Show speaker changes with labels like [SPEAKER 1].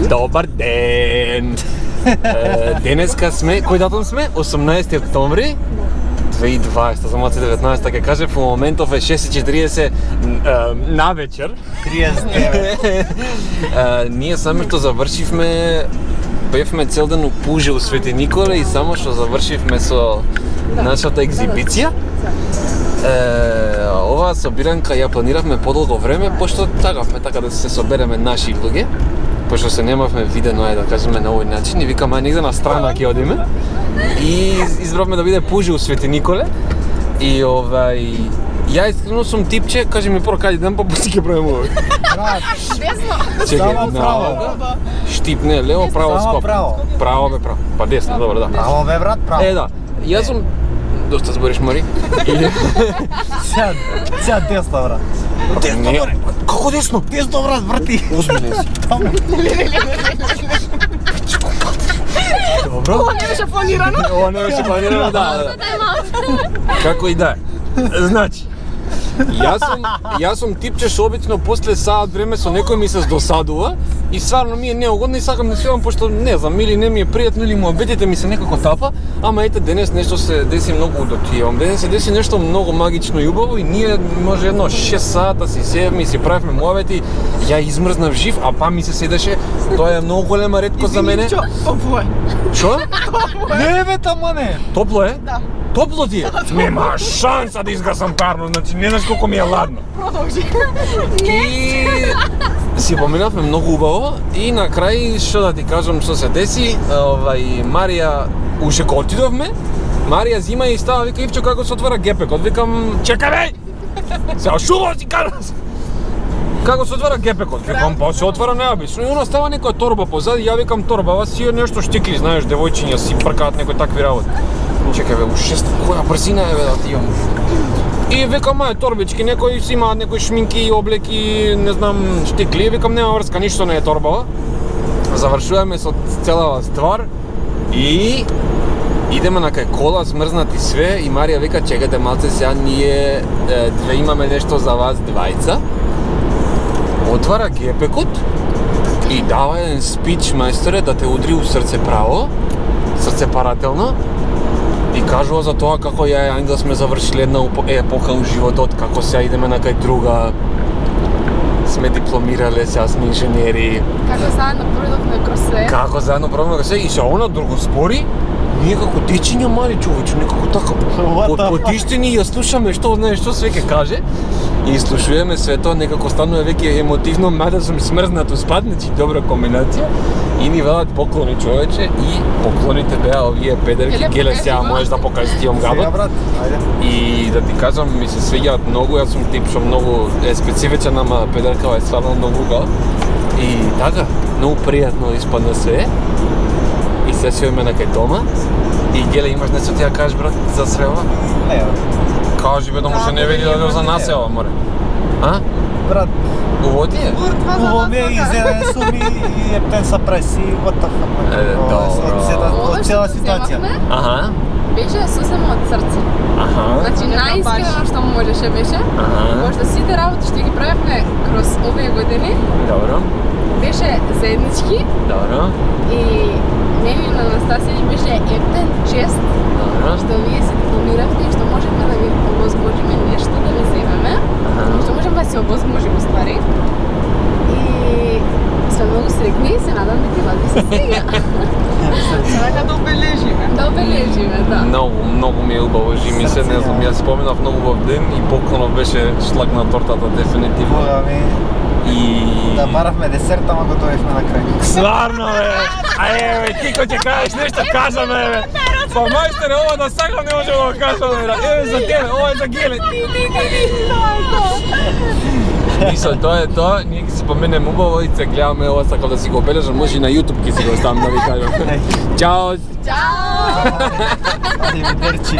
[SPEAKER 1] Добар ден! Денеска сме, кој датум сме? 18 октомври 2020, за малце 19, ке каже, во моментов е 6:40 на вечер.
[SPEAKER 2] 39.
[SPEAKER 1] Ние само што завршивме, бевме цел ден у Пуже у Свети Николе и само што завршивме со нашата екзибиција. Оваа собиранка ја планиравме подолго време, пошто сакавме така да се собереме наши луѓе, пошто се немавме видено, да кажеме, на овој начин и викаме негде на страна ќе одиме. И избравме да биде Пуже у Свети Николе. И ја искрено сум типче, кажи ми прво кај идем, па после ќе правиме овој.
[SPEAKER 3] Десно.
[SPEAKER 2] Само право.
[SPEAKER 1] Штип, не, лево, право,
[SPEAKER 2] Само
[SPEAKER 1] скоп.
[SPEAKER 2] право.
[SPEAKER 1] Право бе, право. Па десно, добро, да.
[SPEAKER 2] Право бе, брат, право.
[SPEAKER 1] Да. Јас сум доста збориш, Мари.
[SPEAKER 2] Сега десно, брат. Десно,
[SPEAKER 1] Не,
[SPEAKER 2] брат.
[SPEAKER 1] како десно?
[SPEAKER 2] Десно, брат, брати.
[SPEAKER 1] Озбилен си. Добро.
[SPEAKER 3] Ова не беше планирано.
[SPEAKER 1] Ова не беше планирано, да. Како и да е. Значи, јас сум типче што обично после саат време со некој ми се досадува и стварно ми е неугодно и сакам да свивам, пошто не знам, или не ми е пријатно, или муабетите ми се некако тапа, ама ете денес нешто се деси многу удотиевам. Денес се деси нешто многу магично и убаво и ние може едно 6 сата си седевме и си правевме муабети, ја измрзнав жив, а па ми се седеше, тоа е многу голема ретко за мене.
[SPEAKER 3] Топло е.
[SPEAKER 1] Што?
[SPEAKER 2] Не бе, тама не.
[SPEAKER 1] Топло е?
[SPEAKER 3] Да.
[SPEAKER 1] Топло ти е? Нема шанса да изгасам парно, значи не знаеш колку ми е ладно.
[SPEAKER 3] Продолжи.
[SPEAKER 1] И си поминавме многу убаво и на крај што да ти кажам што се деси, Марија уште кога отидовме, Марија зима и става вика Ивчо како се отвара гепекот, викам чекај бе. Сега шуво си кажам. Како се отвара гепекот? Викам па се отвара необично и она става некоја торба позади, ја викам торба, си е нешто штикли, знаеш, девојчиња си пркаат некои такви работи. Чекај бе, уште која брзина е бе да ти имам. И викам, торбички, некои си имаат некои шминки, облеки, не знам, штикли, викам нема врска, ништо не е торбава. Завршуваме со целава ствар и идеме на кај кола, смрзнати све и Марија вика, чекате малце сега, ние две имаме нешто за вас двајца. Отвара гепекот и дава еден спич, мајсторе, да те удри у срце право, срцепарателно. И кажува за тоа како ја и Ангел сме завршиле една епоха у животот, како сега идеме на кај друга, сме дипломирале, сега сме инженери.
[SPEAKER 3] Како заедно проведовме кроз све.
[SPEAKER 1] Како заедно проведовме кроз све и се она друго спори, ние како дечиња мали човече, некако така потиштени ја слушаме што знае што све ќе каже и слушуваме све тоа, некако станува веќе емотивно, мада сум смрзнат у спад, значи добра комбинација. И ни велат поклони човече и поклоните беа овие педерки, геле сега можеш да покажеш ти имам
[SPEAKER 2] Сега,
[SPEAKER 1] габот.
[SPEAKER 2] брат, ајде.
[SPEAKER 1] И да ти кажам, ми се свиѓаат многу, јас сум тип што многу е специфичен, ама педеркава е стварно многу убава. И така, многу пријатно испадна све. И се сејаме на кај дома. И Геле, имаш нешто ти ја кажеш, брат, за све ова?
[SPEAKER 2] Не, брат.
[SPEAKER 1] Кажи бе, да му се не види да за нас е ова, море. А?
[SPEAKER 2] Брат,
[SPEAKER 1] Уво ти е?
[SPEAKER 2] ovo mi je izjedene su mi i ептен са преси, what the fuck.
[SPEAKER 1] Добро.
[SPEAKER 2] Од цела ситуација.
[SPEAKER 1] Аха.
[SPEAKER 3] Беше сосема од срце.
[SPEAKER 1] Аха.
[SPEAKER 3] Значи најискрено што можеше беше.
[SPEAKER 1] Аха.
[SPEAKER 3] Пошто сите работи што ги правевме кроз овие години
[SPEAKER 1] Добро.
[SPEAKER 3] беше заеднички
[SPEAKER 1] Добро.
[SPEAKER 3] и мене на Анастасија ни беше ептен чест
[SPEAKER 1] Добро.
[SPEAKER 3] што вие се дипломиравте и што можеме да ви овозможиме нешто да ви земеме, што можеме да се овозможиме ствари. И сме многу среќни и се надам дека вади се сега.
[SPEAKER 4] Сака да обележиме.
[SPEAKER 3] Да обележиме, да.
[SPEAKER 1] Многу ми е убаво, жи ми се, не знам, јас споменав многу убав ден и поклонов беше шлаг на тортата, дефинитивно.
[SPEAKER 2] Бога ми,
[SPEAKER 1] И...
[SPEAKER 2] да баравме десерт, ама го дојавме на крај.
[SPEAKER 1] Стварно бе! Ај бе, ти кој ќе кажеш нешто, кажаме бе! Па мајстере, ова да сакам не може да го кажаме бе! Еве за тебе, ова е за Геле! И со тоа е тоа, ние ќе се поменеме убаво и се гледаме ова, сакам да си го обележам, може и на YouTube ќе си го оставам да ви кажам. Чао!
[SPEAKER 3] Чао!
[SPEAKER 2] Ади ми дерчи.